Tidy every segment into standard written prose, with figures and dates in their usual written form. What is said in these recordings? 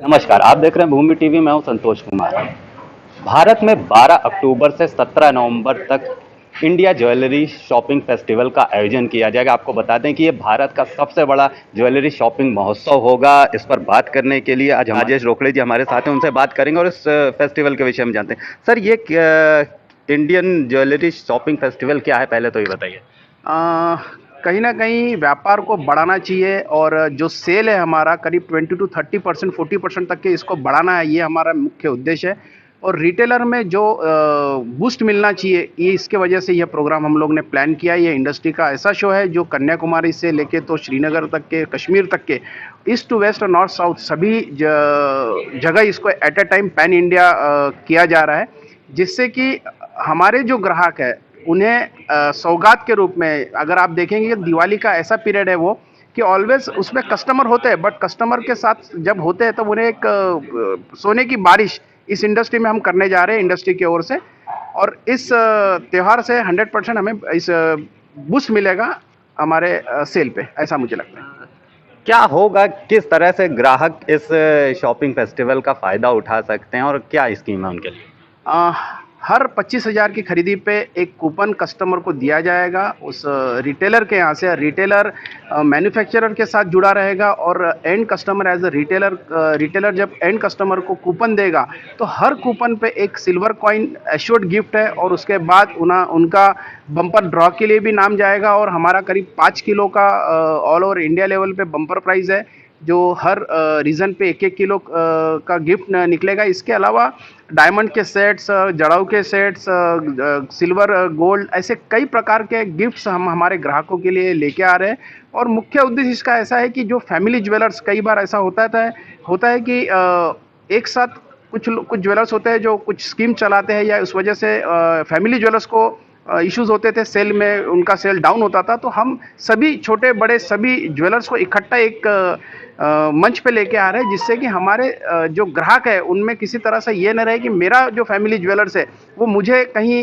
नमस्कार, आप देख रहे हैं भूमि टीवी। मैं हूं संतोष कुमार। भारत में 12 अक्टूबर से 17 नवंबर तक इंडिया ज्वेलरी शॉपिंग फेस्टिवल का आयोजन किया जाएगा। आपको बता दें कि ये भारत का सबसे बड़ा ज्वेलरी शॉपिंग महोत्सव होगा। इस पर बात करने के लिए आज राजेश रोकड़े जी हमारे साथ हैं, उनसे बात करेंगे और इस फेस्टिवल के विषय में जानते हैं। सर, ये इंडियन ज्वेलरी शॉपिंग फेस्टिवल क्या है, पहले तो ये बताइए। अ, कहीं न कहीं व्यापार को बढ़ाना चाहिए और जो सेल है हमारा करीब 20 टू 30% 40% तक के इसको बढ़ाना है, ये हमारा मुख्य उद्देश्य है। और रिटेलर में जो बूस्ट मिलना चाहिए, ये इसके वजह से यह प्रोग्राम हम लोग ने प्लान किया है। ये इंडस्ट्री का ऐसा शो है जो कन्याकुमारी से लेके तो श्रीनगर तक के, कश्मीर तक के, ईस्ट टू वेस्ट और नॉर्थ साउथ सभी जगह इसको at a time pan India किया जा रहा है, जिससे कि हमारे जो ग्राहक है उन्हें सौगात के रूप में, अगर आप देखेंगे कि दिवाली का ऐसा पीरियड है वो कि ऑलवेज उसमें कस्टमर होते हैं, बट कस्टमर के साथ जब होते हैं तो उन्हें एक सोने की बारिश इस इंडस्ट्री में हम करने जा रहे हैं इंडस्ट्री की ओर से। और इस त्यौहार से 100% हमें इस बूस्ट मिलेगा हमारे सेल पे, ऐसा मुझे लगता है। क्या होगा, किस तरह से ग्राहक इस शॉपिंग फेस्टिवल का फायदा उठा सकते हैं और क्या स्कीम है उनके लिए? अ, हर 25,000 की खरीदी पे एक कूपन कस्टमर को दिया जाएगा उस रिटेलर के यहाँ से। रिटेलर मैन्युफैक्चरर के साथ जुड़ा रहेगा और end customer as a retailer जब एंड कस्टमर को कूपन देगा तो हर कूपन पे एक सिल्वर कॉइन एश्योर्ड गिफ्ट है। और उसके बाद उनका बम्पर ड्रॉ के लिए भी नाम जाएगा और हमारा करीब 5 किलो का ऑल ओवर इंडिया लेवल पे बम्पर प्राइज़ है, जो हर रीजन पे 1-1 किलो का गिफ्ट निकलेगा। इसके अलावा डायमंड के सेट्स, जड़ाऊ के सेट्स, सिल्वर, गोल्ड, ऐसे कई प्रकार के गिफ्ट्स हम हमारे ग्राहकों के लिए लेके आ रहे हैं। और मुख्य उद्देश्य इसका ऐसा है कि जो फैमिली ज्वेलर्स, कई बार ऐसा होता है कि एक साथ कुछ ज्वेलर्स होते हैं जो कुछ स्कीम चलाते हैं या उस वजह से फैमिली ज्वेलर्स को इश्यूज होते थे, सेल में उनका सेल डाउन होता था। तो हम सभी छोटे बड़े सभी ज्वेलर्स को इकट्ठा एक मंच पे लेके आ रहे हैं, जिससे कि हमारे जो ग्राहक है उनमें किसी तरह से ये न रहे कि मेरा जो फैमिली ज्वेलर्स है वो मुझे कहीं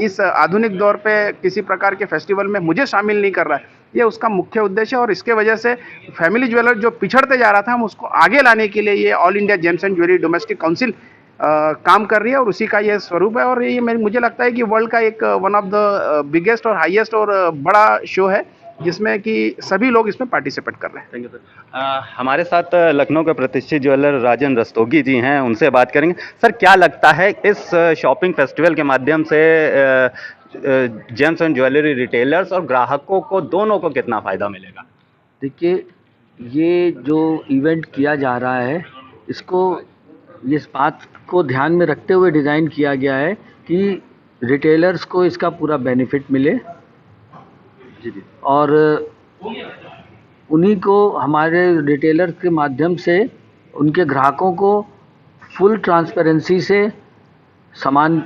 इस आधुनिक दौर पे किसी प्रकार के फेस्टिवल में मुझे शामिल नहीं कर रहा है। ये उसका मुख्य उद्देश्य है और इसके वजह से फैमिली ज्वेलर जो पिछड़ते जा रहा था, हम उसको आगे लाने के लिए ये all India James and jewellery domestic council काम कर रही है और उसी का ये स्वरूप है। और ये मुझे लगता है कि वर्ल्ड का एक वन ऑफ द बिगेस्ट और हाईएस्ट और बड़ा शो है, जिसमें कि सभी लोग इसमें पार्टिसिपेट कर रहे हैं। Thank you sir. हमारे साथ लखनऊ के प्रतिष्ठित ज्वेलर राजन रस्तोगी जी हैं, उनसे बात करेंगे। सर, क्या लगता है इस शॉपिंग फेस्टिवल के माध्यम से जेम्स एंड ज्वेलरी रिटेलर्स और ग्राहकों को दोनों को कितना फ़ायदा मिलेगा? देखिए, ये जो इवेंट किया जा रहा है, इसको इस बात को ध्यान में रखते हुए डिज़ाइन किया गया है कि रिटेलर्स को इसका पूरा बेनिफिट मिले और उन्हीं को, हमारे रिटेलर के माध्यम से उनके ग्राहकों को फुल ट्रांसपेरेंसी से सामान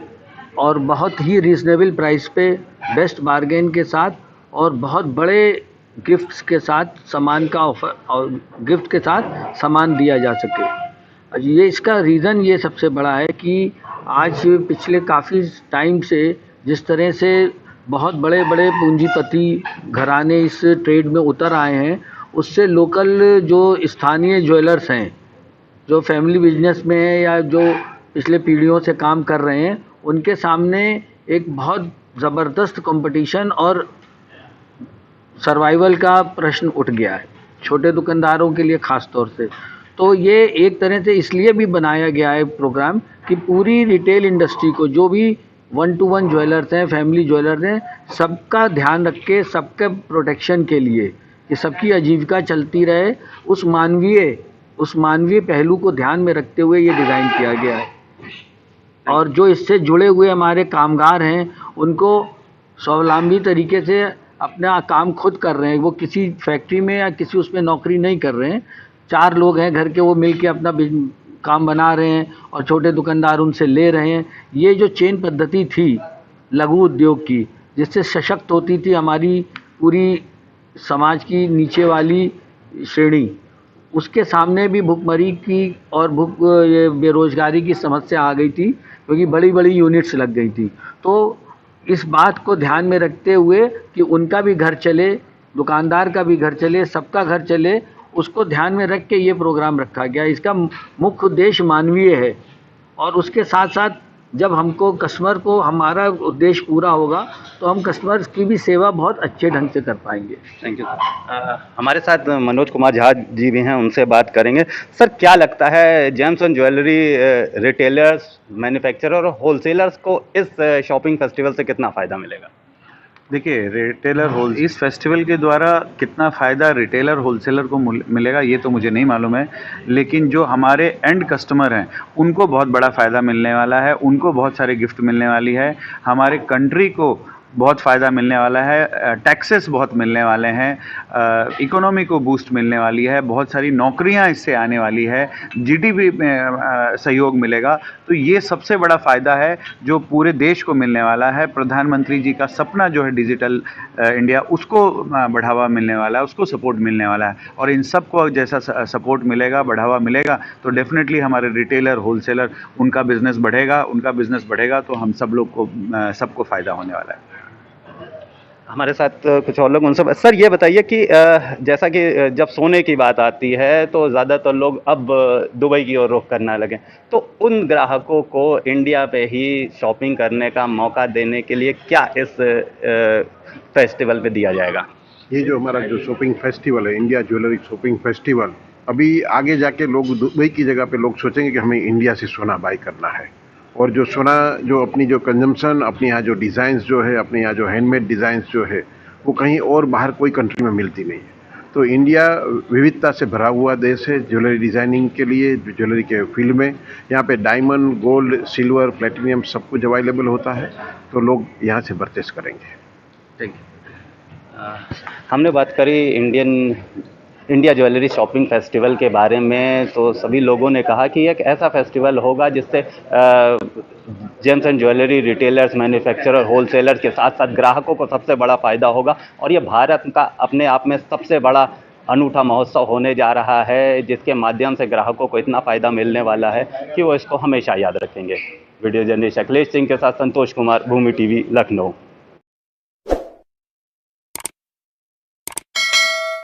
और बहुत ही रीज़नेबल प्राइस पे बेस्ट बार्गेन के साथ और बहुत बड़े गिफ्ट्स के साथ सामान का ऑफर और गिफ्ट के साथ सामान दिया जा सके। ये इसका रीज़न ये सबसे बड़ा है कि आज पिछले काफ़ी टाइम से जिस तरह से बहुत बड़े बड़े पूंजीपति घराने इस ट्रेड में उतर आए हैं, उससे लोकल जो स्थानीय ज्वेलर्स हैं, जो फैमिली बिजनेस में हैं या जो पिछले पीढ़ियों से काम कर रहे हैं, उनके सामने एक बहुत ज़बरदस्त कंपटीशन और सर्वाइवल का प्रश्न उठ गया है, छोटे दुकानदारों के लिए ख़ास तौर से। तो ये एक तरह से इसलिए भी बनाया गया है प्रोग्राम कि पूरी रिटेल इंडस्ट्री को, जो भी 1-to-1 ज्वेलर्स हैं, फैमिली ज्वेलर्स हैं, सबका ध्यान रख के, सबके प्रोटेक्शन के लिए कि सबकी आजीविका चलती रहे, उस मानवीय पहलू को ध्यान में रखते हुए ये डिज़ाइन किया गया है। और जो इससे जुड़े हुए हमारे कामगार हैं, उनको स्वावलंबी तरीके से अपना काम खुद कर रहे हैं। वो किसी फैक्ट्री में या किसी उसमें नौकरी नहीं कर रहे हैं। 4 लोग हैं घर के, वो मिल के अपना काम बना रहे हैं और छोटे दुकानदार उनसे ले रहे हैं। ये जो चेन पद्धति थी लघु उद्योग की, जिससे सशक्त होती थी हमारी पूरी समाज की नीचे वाली श्रेणी, उसके सामने भी भुखमरी की और ये बेरोजगारी की समस्या आ गई थी, क्योंकि बड़ी बड़ी यूनिट्स लग गई थी। तो इस बात को ध्यान में रखते हुए कि उनका भी घर चले, दुकानदार का भी घर चले, सबका घर चले, उसको ध्यान में रख के ये प्रोग्राम रखा गया। इसका मुख्य उद्देश्य मानवीय है और उसके साथ साथ जब हमको कस्टमर को हमारा उद्देश्य पूरा होगा तो हम कस्टमर की भी सेवा बहुत अच्छे ढंग से कर पाएंगे। Thank you. हमारे साथ मनोज कुमार झा जी भी हैं, उनसे बात करेंगे। सर, क्या लगता है James and jewellery retailers, manufacturer और होलसेलर्स को इस शॉपिंग फेस्टिवल से कितना फ़ायदा मिलेगा? देखिए, रिटेलर होल इस फेस्टिवल के द्वारा कितना फ़ायदा रिटेलर होलसेलर को मिलेगा ये तो मुझे नहीं मालूम है, लेकिन जो हमारे एंड कस्टमर हैं उनको बहुत बड़ा फ़ायदा मिलने वाला है, उनको बहुत सारे गिफ्ट मिलने वाली है, हमारे कंट्री को बहुत फ़ायदा मिलने वाला है, टैक्सेस बहुत मिलने वाले हैं, इकोनॉमी को बूस्ट मिलने वाली है, बहुत सारी नौकरियां इससे आने वाली है, जीडीपी में सहयोग मिलेगा। तो ये सबसे बड़ा फ़ायदा है जो पूरे देश को मिलने वाला है। प्रधानमंत्री जी का सपना जो है डिजिटल इंडिया, उसको बढ़ावा मिलने वाला है, उसको सपोर्ट मिलने वाला है। और इन सब को जैसा सपोर्ट मिलेगा, बढ़ावा मिलेगा, तो डेफिनेटली हमारे रिटेलर, होलसेलर, उनका बिज़नेस बढ़ेगा तो हम सब लोग को सबको फ़ायदा होने वाला है। हमारे साथ कुछ और लोग, उनसे सर ये बताइए कि जैसा कि जब सोने की बात आती है तो ज़्यादातर लोग अब दुबई की ओर रुख करने लगे, तो उन ग्राहकों को इंडिया पे ही शॉपिंग करने का मौका देने के लिए क्या इस फेस्टिवल पे दिया जाएगा? ये जो हमारा जो शॉपिंग फेस्टिवल है, इंडिया ज्वेलरी शॉपिंग फेस्टिवल, अभी आगे जाके लोग दुबई की जगह पे लोग सोचेंगे कि हमें इंडिया से सोना बाय करना है। और जो सोना, जो अपनी जो कंजम्पशन, अपने यहाँ जो डिज़ाइंस जो है, अपने यहाँ जो हैंडमेड डिज़ाइंस जो है, वो कहीं और बाहर कोई कंट्री में मिलती नहीं है। तो इंडिया विविधता से भरा हुआ देश है ज्वेलरी डिज़ाइनिंग के लिए, ज्वेलरी के फील्ड में। यहाँ पे डायमंड, गोल्ड, सिल्वर, प्लेटिनियम सब कुछ अवेलेबल होता है, तो लोग यहाँ से परचेस करेंगे। ठीक है। हमने बात करी इंडिया ज्वेलरी शॉपिंग फेस्टिवल के बारे में, तो सभी लोगों ने कहा कि एक ऐसा फेस्टिवल होगा जिससे James and jewellery retailers, manufacturer, wholesalers के साथ साथ ग्राहकों को सबसे बड़ा फ़ायदा होगा। और ये भारत का अपने आप में सबसे बड़ा अनूठा महोत्सव होने जा रहा है, जिसके माध्यम से ग्राहकों को इतना फ़ायदा मिलने वाला है कि वो इसको हमेशा याद रखेंगे। वीडियो जर्नलिस्ट अखिलेश सिंह के साथ संतोष कुमार, भूमि टीवी, लखनऊ।